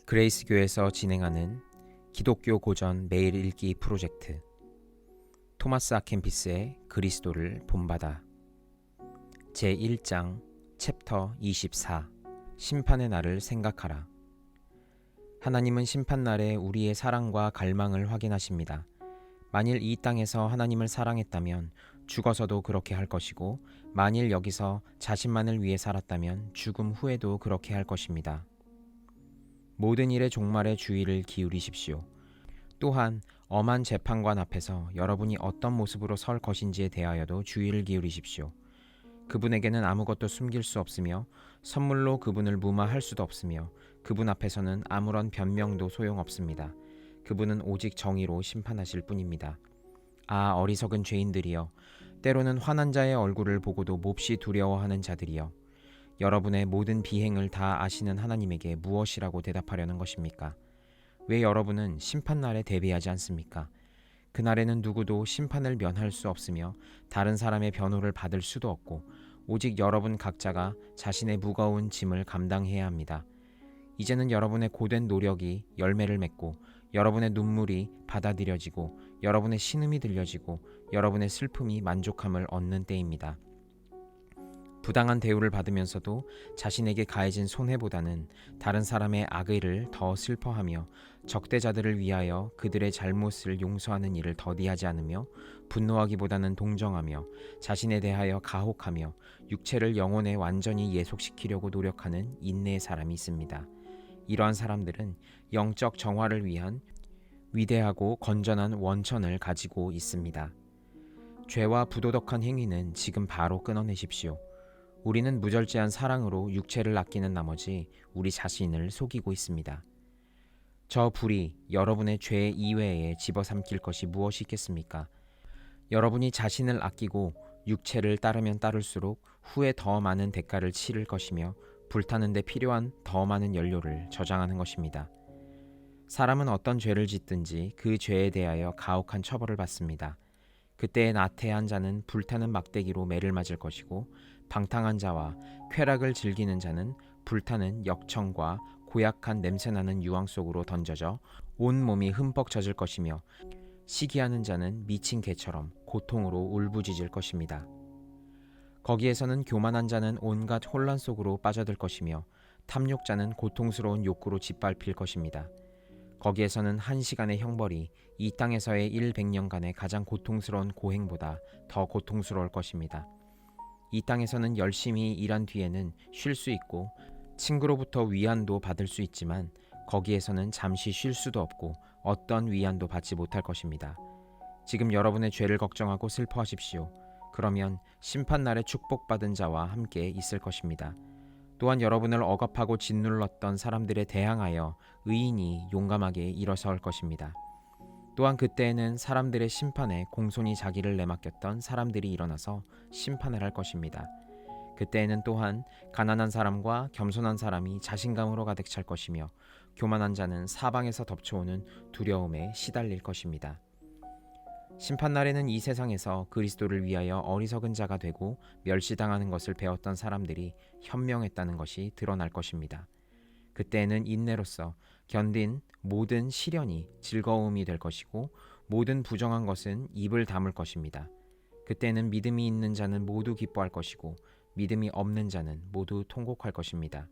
그레이스교에서 진행하는 기독교 고전 매일 읽기 프로젝트 토마스 아켄피스의 그리스도를 본받아 제1장 챕터 24 심판의 날을 생각하라. 하나님은 심판날에 우리의 사랑과 갈망을 확인하십니다. 만일 이 땅에서 하나님을 사랑했다면 죽어서도 그렇게 할 것이고, 만일 여기서 자신만을 위해 살았다면 죽음 후에도 그렇게 할 것입니다. 모든 일의 종말에 주의를 기울이십시오. 또한 엄한 재판관 앞에서 여러분이 어떤 모습으로 설 것인지에 대하여도 주의를 기울이십시오. 그분에게는 아무것도 숨길 수 없으며 선물로 그분을 무마할 수도 없으며 그분 앞에서는 아무런 변명도 소용없습니다. 그분은 오직 정의로 심판하실 뿐입니다. 아, 어리석은 죄인들이여, 때로는 화난 자의 얼굴을 보고도 몹시 두려워하는 자들이여, 여러분의 모든 비행을 다 아시는 하나님에게 무엇이라고 대답하려는 것입니까? 왜 여러분은 심판날에 대비하지 않습니까? 그날에는 누구도 심판을 면할 수 없으며 다른 사람의 변호를 받을 수도 없고, 오직 여러분 각자가 자신의 무거운 짐을 감당해야 합니다. 이제는 여러분의 고된 노력이 열매를 맺고, 여러분의 눈물이 받아들여지고, 여러분의 신음이 들려지고, 여러분의 슬픔이 만족함을 얻는 때입니다. 부당한 대우를 받으면서도 자신에게 가해진 손해보다는 다른 사람의 악의를 더 슬퍼하며 적대자들을 위하여 그들의 잘못을 용서하는 일을 더디하지 않으며 분노하기보다는 동정하며 자신에 대하여 가혹하며 육체를 영혼에 완전히 예속시키려고 노력하는 인내의 사람이 있습니다. 이러한 사람들은 영적 정화를 위한 위대하고 건전한 원천을 가지고 있습니다. 죄와 부도덕한 행위는 지금 바로 끊어내십시오. 우리는 무절제한 사랑으로 육체를 아끼는 나머지 우리 자신을 속이고 있습니다. 저 불이 여러분의 죄 이외에 집어삼킬 것이 무엇이 있겠습니까? 여러분이 자신을 아끼고 육체를 따르면 따를수록 후에 더 많은 대가를 치를 것이며 불타는 데 필요한 더 많은 연료를 저장하는 것입니다. 사람은 어떤 죄를 짓든지 그 죄에 대하여 가혹한 처벌을 받습니다. 그때에 나태한 자는 불타는 막대기로 매를 맞을 것이고, 방탕한 자와 쾌락을 즐기는 자는 불타는 역청과 고약한 냄새나는 유황 속으로 던져져 온 몸이 흠뻑 젖을 것이며, 시기하는 자는 미친 개처럼 고통으로 울부짖을 것입니다. 거기에서는 교만한 자는 온갖 혼란 속으로 빠져들 것이며, 탐욕자는 고통스러운 욕구로 짓밟힐 것입니다. 거기에서는 한 시간의 형벌이 이 땅에서의 100년간의 가장 고통스러운 고행보다 더 고통스러울 것입니다. 이 땅에서는 열심히 일한 뒤에는 쉴 수 있고 친구로부터 위안도 받을 수 있지만, 거기에서는 잠시 쉴 수도 없고 어떤 위안도 받지 못할 것입니다. 지금 여러분의 죄를 걱정하고 슬퍼하십시오. 그러면 심판날에 축복받은 자와 함께 있을 것입니다. 또한 여러분을 억압하고 짓눌렀던 사람들에 대항하여 의인이 용감하게 일어설 것입니다. 또한 그때에는 사람들의 심판에 공손히 자기를 내맡겼던 사람들이 일어나서 심판을 할 것입니다. 그때에는 또한 가난한 사람과 겸손한 사람이 자신감으로 가득 찰 것이며, 교만한 자는 사방에서 덮쳐오는 두려움에 시달릴 것입니다. 심판날에는 이 세상에서 그리스도를 위하여 어리석은 자가 되고 멸시당하는 것을 배웠던 사람들이 현명했다는 것이 드러날 것입니다. 그때에는 인내로서 견딘 모든 시련이 즐거움이 될 것이고, 모든 부정한 것은 입을 다물 것입니다. 그때는 믿음이 있는 자는 모두 기뻐할 것이고, 믿음이 없는 자는 모두 통곡할 것입니다.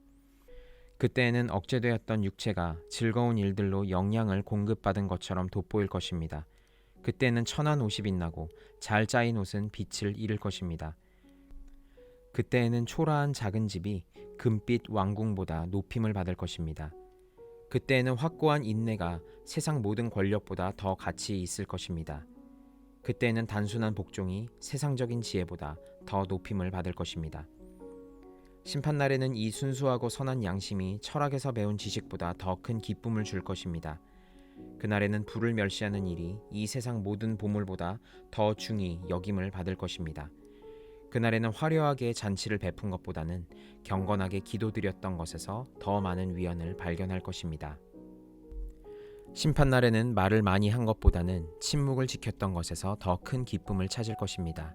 그때에는 억제되었던 육체가 즐거운 일들로 영양을 공급받은 것처럼 돋보일 것입니다. 그때는 천한 옷이 빛나고 잘 짜인 옷은 빛을 잃을 것입니다. 그때에는 초라한 작은 집이 금빛 왕궁보다 높임을 받을 것입니다. 그때에는 확고한 인내가 세상 모든 권력보다 더 가치 있을 것입니다. 그때에는 단순한 복종이 세상적인 지혜보다 더 높임을 받을 것입니다. 심판날에는 이 순수하고 선한 양심이 철학에서 배운 지식보다 더 큰 기쁨을 줄 것입니다. 그날에는 불을 멸시하는 일이 이 세상 모든 보물보다 더 중히 여김을 받을 것입니다. 그날에는 화려하게 잔치를 베푼 것보다는 경건하게 기도드렸던 것에서 더 많은 위안을 발견할 것입니다. 심판날에는 말을 많이 한 것보다는 침묵을 지켰던 것에서 더 큰 기쁨을 찾을 것입니다.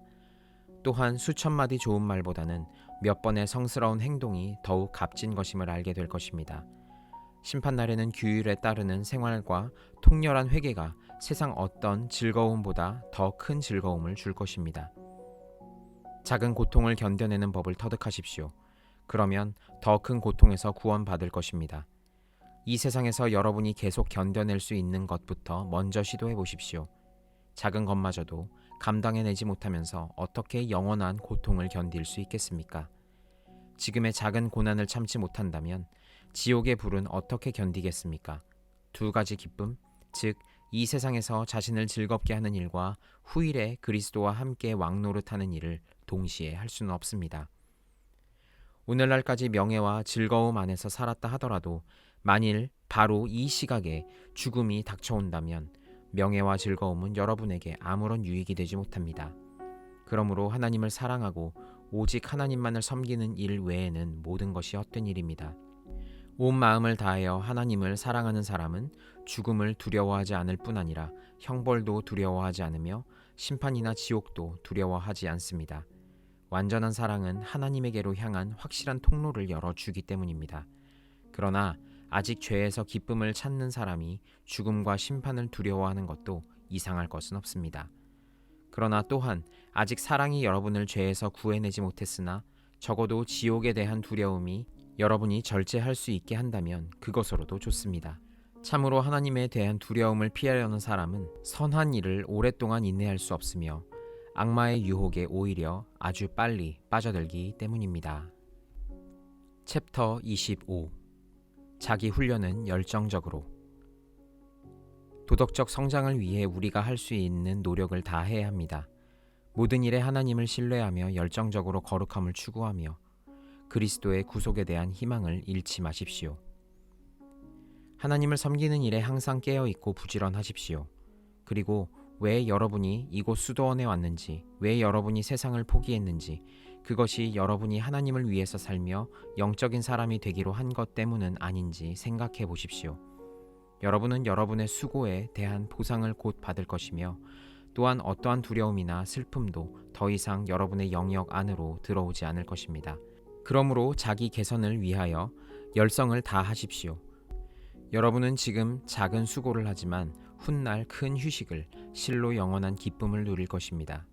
또한 수천 마디 좋은 말보다는 몇 번의 성스러운 행동이 더욱 값진 것임을 알게 될 것입니다. 심판날에는 규율에 따르는 생활과 통렬한 회개가 세상 어떤 즐거움보다 더 큰 즐거움을 줄 것입니다. 작은 고통을 견뎌내는 법을 터득하십시오. 그러면 더 큰 고통에서 구원받을 것입니다. 이 세상에서 여러분이 계속 견뎌낼 수 있는 것부터 먼저 시도해 보십시오. 작은 것마저도 감당해내지 못하면서 어떻게 영원한 고통을 견딜 수 있겠습니까? 지금의 작은 고난을 참지 못한다면 지옥의 불은 어떻게 견디겠습니까? 두 가지 기쁨, 즉 이 세상에서 자신을 즐겁게 하는 일과 후일에 그리스도와 함께 왕노릇하는 일을 동시에 할 수는 없습니다. 오늘날까지 명예와 즐거움 안에서 살았다 하더라도 만일 바로 이 시각에 죽음이 닥쳐온다면 명예와 즐거움은 여러분에게 아무런 유익이 되지 못합니다. 그러므로 하나님을 사랑하고 오직 하나님만을 섬기는 일 외에는 모든 것이 헛된 일입니다. 온 마음을 다하여 하나님을 사랑하는 사람은 죽음을 두려워하지 않을 뿐 아니라 형벌도 두려워하지 않으며 심판이나 지옥도 두려워하지 않습니다. 완전한 사랑은 하나님에게로 향한 확실한 통로를 열어주기 때문입니다. 그러나 아직 죄에서 기쁨을 찾는 사람이 죽음과 심판을 두려워하는 것도 이상할 것은 없습니다. 그러나 또한 아직 사랑이 여러분을 죄에서 구해내지 못했으나 적어도 지옥에 대한 두려움이 여러분이 절제할 수 있게 한다면 그것으로도 좋습니다. 참으로 하나님에 대한 두려움을 피하려는 사람은 선한 일을 오랫동안 인내할 수 없으며 악마의 유혹에 오히려 아주 빨리 빠져들기 때문입니다. 챕터 25. 자기 훈련은 열정적으로. 도덕적 성장을 위해 우리가 할 수 있는 노력을 다 해야 합니다. 모든 일에 하나님을 신뢰하며 열정적으로 거룩함을 추구하며 그리스도의 구속에 대한 희망을 잃지 마십시오. 하나님을 섬기는 일에 항상 깨어있고 부지런하십시오. 그리고 왜 여러분이 이곳 수도원에 왔는지, 왜 여러분이 세상을 포기했는지, 그것이 여러분이 하나님을 위해서 살며 영적인 사람이 되기로 한 것 때문은 아닌지 생각해 보십시오. 여러분은 여러분의 수고에 대한 보상을 곧 받을 것이며 또한 어떠한 두려움이나 슬픔도 더 이상 여러분의 영역 안으로 들어오지 않을 것입니다. 그러므로 자기 개선을 위하여 열성을 다하십시오. 여러분은 지금 작은 수고를 하지만 훗날 큰 휴식을, 실로 영원한 기쁨을 누릴 것입니다.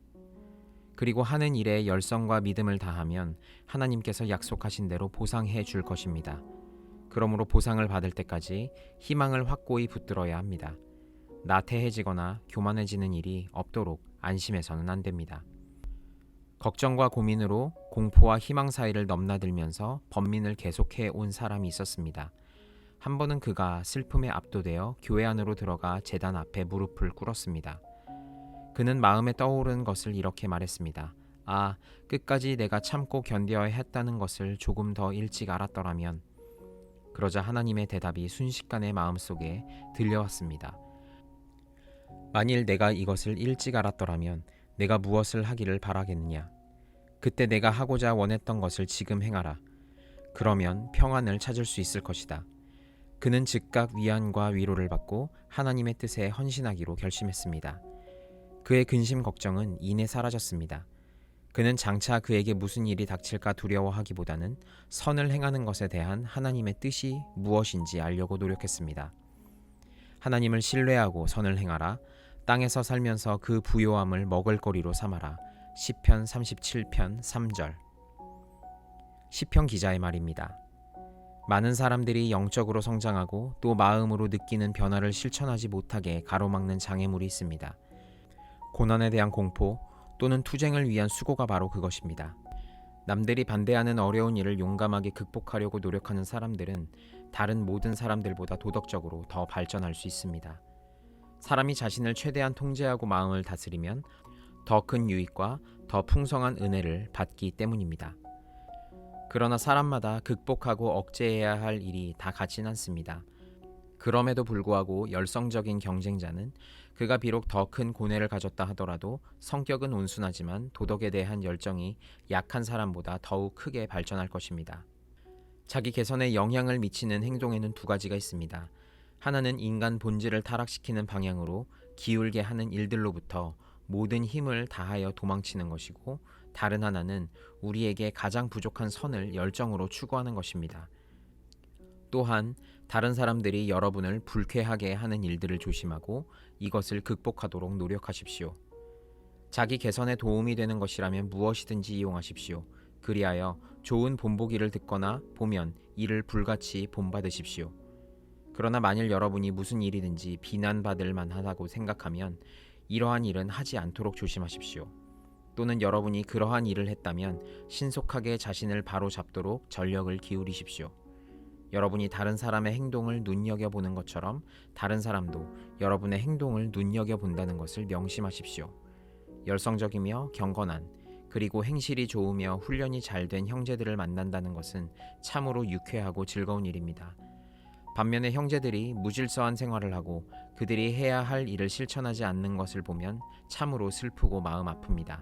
그리고 하는 일에 열성과 믿음을 다하면 하나님께서 약속하신 대로 보상해 줄 것입니다. 그러므로 보상을 받을 때까지 희망을 확고히 붙들어야 합니다. 나태해지거나 교만해지는 일이 없도록 안심해서는 안 됩니다. 걱정과 고민으로 공포와 희망 사이를 넘나들면서 번민을 계속해 온 사람이 있었습니다. 한 번은 그가 슬픔에 압도되어 교회 안으로 들어가 제단 앞에 무릎을 꿇었습니다. 그는 마음에 떠오른 것을 이렇게 말했습니다. 아, 끝까지 내가 참고 견뎌야 했다는 것을 조금 더 일찍 알았더라면. 그러자 하나님의 대답이 순식간에 마음속에 들려왔습니다. 만일 내가 이것을 일찍 알았더라면 내가 무엇을 하기를 바라겠느냐. 그때 내가 하고자 원했던 것을 지금 행하라. 그러면 평안을 찾을 수 있을 것이다. 그는 즉각 위안과 위로를 받고 하나님의 뜻에 헌신하기로 결심했습니다. 그의 근심 걱정은 이내 사라졌습니다. 그는 장차 그에게 무슨 일이 닥칠까 두려워하기보다는 선을 행하는 것에 대한 하나님의 뜻이 무엇인지 알려고 노력했습니다. 하나님을 신뢰하고 선을 행하라. 땅에서 살면서 그 부요함을 먹을거리로 삼아라. 시편 37편 3절. 시편 기자의 말입니다. 많은 사람들이 영적으로 성장하고 또 마음으로 느끼는 변화를 실천하지 못하게 가로막는 장애물이 있습니다. 고난에 대한 공포 또는 투쟁을 위한 수고가 바로 그것입니다. 남들이 반대하는 어려운 일을 용감하게 극복하려고 노력하는 사람들은 다른 모든 사람들보다 도덕적으로 더 발전할 수 있습니다. 사람이 자신을 최대한 통제하고 마음을 다스리면 더 큰 유익과 더 풍성한 은혜를 받기 때문입니다. 그러나 사람마다 극복하고 억제해야 할 일이 다 같진 않습니다. 그럼에도 불구하고 열성적인 경쟁자는 그가 비록 더 큰 고뇌를 가졌다 하더라도 성격은 온순하지만 도덕에 대한 열정이 약한 사람보다 더욱 크게 발전할 것입니다. 자기 개선에 영향을 미치는 행동에는 두 가지가 있습니다. 하나는 인간 본질을 타락시키는 방향으로 기울게 하는 일들로부터 모든 힘을 다하여 도망치는 것이고, 다른 하나는 우리에게 가장 부족한 선을 열정으로 추구하는 것입니다. 또한 다른 사람들이 여러분을 불쾌하게 하는 일들을 조심하고 이것을 극복하도록 노력하십시오. 자기 개선에 도움이 되는 것이라면 무엇이든지 이용하십시오. 그리하여 좋은 본보기를 듣거나 보면 이를 불같이 본받으십시오. 그러나 만일 여러분이 무슨 일이든지 비난받을 만하다고 생각하면 이러한 일은 하지 않도록 조심하십시오. 또는 여러분이 그러한 일을 했다면 신속하게 자신을 바로잡도록 전력을 기울이십시오. 여러분이 다른 사람의 행동을 눈여겨보는 것처럼 다른 사람도 여러분의 행동을 눈여겨본다는 것을 명심하십시오. 열성적이며 경건한 그리고 행실이 좋으며 훈련이 잘 된 형제들을 만난다는 것은 참으로 유쾌하고 즐거운 일입니다. 반면에 형제들이 무질서한 생활을 하고 그들이 해야 할 일을 실천하지 않는 것을 보면 참으로 슬프고 마음 아픕니다.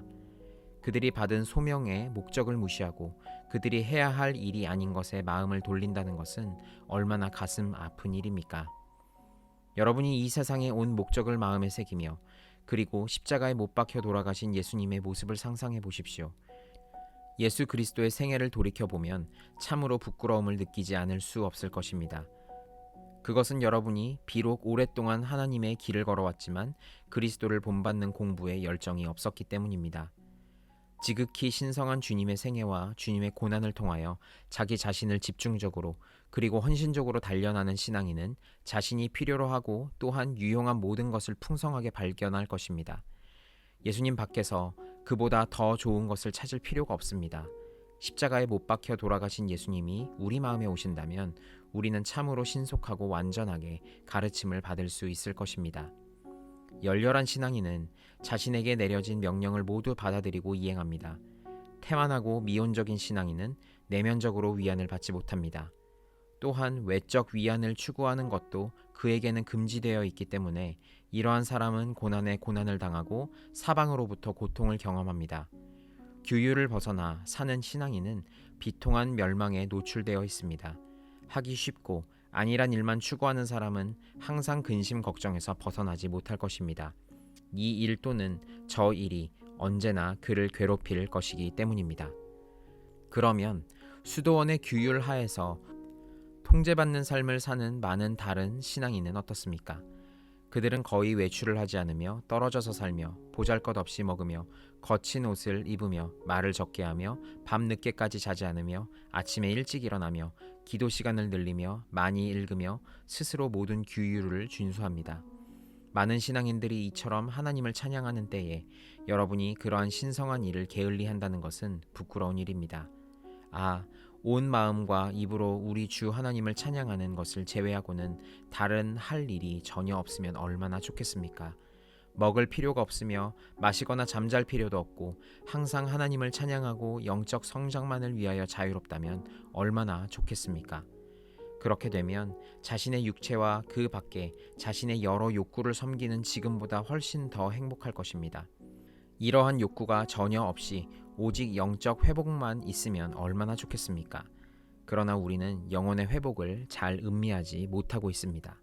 그들이 받은 소명의 목적을 무시하고 그들이 해야 할 일이 아닌 것에 마음을 돌린다는 것은 얼마나 가슴 아픈 일입니까? 여러분이 이 세상에 온 목적을 마음에 새기며 그리고 십자가에 못 박혀 돌아가신 예수님의 모습을 상상해 보십시오. 예수 그리스도의 생애를 돌이켜보면 참으로 부끄러움을 느끼지 않을 수 없을 것입니다. 그것은 여러분이 비록 오랫동안 하나님의 길을 걸어왔지만 그리스도를 본받는 공부에 열정이 없었기 때문입니다. 지극히 신성한 주님의 생애와 주님의 고난을 통하여 자기 자신을 집중적으로 그리고 헌신적으로 단련하는 신앙인은 자신이 필요로 하고 또한 유용한 모든 것을 풍성하게 발견할 것입니다. 예수님 밖에서 그보다 더 좋은 것을 찾을 필요가 없습니다. 십자가에 못 박혀 돌아가신 예수님이 우리 마음에 오신다면 우리는 참으로 신속하고 완전하게 가르침을 받을 수 있을 것입니다. 열렬한 신앙인은 자신에게 내려진 명령을 모두 받아들이고 이행합니다. 태만하고 미온적인 신앙인은 내면적으로 위안을 받지 못합니다. 또한 외적 위안을 추구하는 것도 그에게는 금지되어 있기 때문에 이러한 사람은 고난에 고난을 당하고 사방으로부터 고통을 경험합니다. 규율을 벗어나 사는 신앙인은 비통한 멸망에 노출되어 있습니다. 하기 쉽고 아니란 일만 추구하는 사람은 항상 근심 걱정에서 벗어나지 못할 것입니다. 이 일 또는 저 일이 언제나 그를 괴롭힐 것이기 때문입니다. 그러면 수도원의 규율 하에서 통제받는 삶을 사는 많은 다른 신앙인은 어떻습니까? 그들은 거의 외출을 하지 않으며 떨어져서 살며 보잘것없이 먹으며 거친 옷을 입으며 말을 적게 하며 밤늦게까지 자지 않으며 아침에 일찍 일어나며 기도 시간을 늘리며 많이 읽으며 스스로 모든 규율을 준수합니다. 많은 신앙인들이 이처럼 하나님을 찬양하는 때에 여러분이 그러한 신성한 일을 게을리한다는 것은 부끄러운 일입니다. 온 마음과 입으로 우리 주 하나님을 찬양하는 것을 제외하고는 다른 할 일이 전혀 없으면 얼마나 좋겠습니까? 먹을 필요가 없으며 마시거나 잠잘 필요도 없고 항상 하나님을 찬양하고 영적 성장만을 위하여 자유롭다면 얼마나 좋겠습니까? 그렇게 되면 자신의 육체와 그 밖에 자신의 여러 욕구를 섬기는 지금보다 훨씬 더 행복할 것입니다. 이러한 욕구가 전혀 없이 오직 영적 회복만 있으면 얼마나 좋겠습니까? 그러나 우리는 영혼의 회복을 잘 음미하지 못하고 있습니다.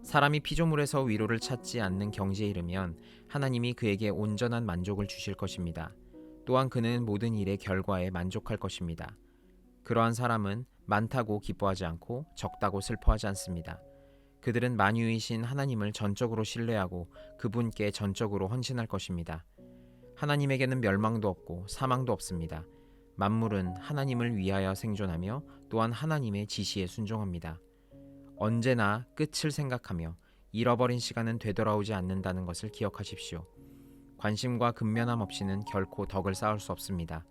사람이 피조물에서 위로를 찾지 않는 경지에 이르면 하나님이 그에게 온전한 만족을 주실 것입니다. 또한 그는 모든 일의 결과에 만족할 것입니다. 그러한 사람은 많다고 기뻐하지 않고 적다고 슬퍼하지 않습니다. 그들은 만유이신 하나님을 전적으로 신뢰하고 그분께 전적으로 헌신할 것입니다. 하나님에게는 멸망도 없고 사망도 없습니다. 만물은 하나님을 위하여 생존하며 또한 하나님의 지시에 순종합니다. 언제나 끝을 생각하며 잃어버린 시간은 되돌아오지 않는다는 것을 기억하십시오. 관심과 근면함 없이는 결코 덕을 쌓을 수 없습니다.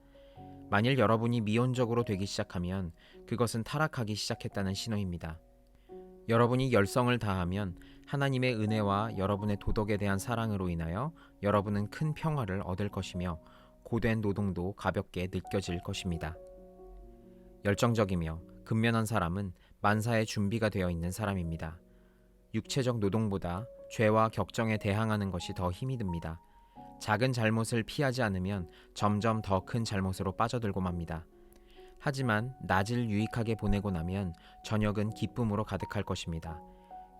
만일 여러분이 미온적으로 되기 시작하면 그것은 타락하기 시작했다는 신호입니다. 여러분이 열성을 다하면 하나님의 은혜와 여러분의 도덕에 대한 사랑으로 인하여 여러분은 큰 평화를 얻을 것이며 고된 노동도 가볍게 느껴질 것입니다. 열정적이며 근면한 사람은 만사의 준비가 되어 있는 사람입니다. 육체적 노동보다 죄와 격정에 대항하는 것이 더 힘이 듭니다. 작은 잘못을 피하지 않으면 점점 더 큰 잘못으로 빠져들고 맙니다. 하지만 낮을 유익하게 보내고 나면 저녁은 기쁨으로 가득할 것입니다.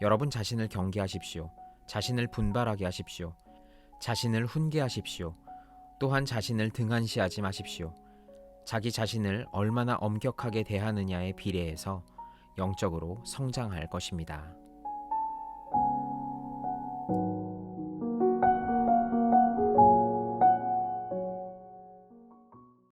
여러분 자신을 경계하십시오. 자신을 분발하게 하십시오. 자신을 훈계하십시오. 또한 자신을 등한시하지 마십시오. 자기 자신을 얼마나 엄격하게 대하느냐에 비례해서 영적으로 성장할 것입니다.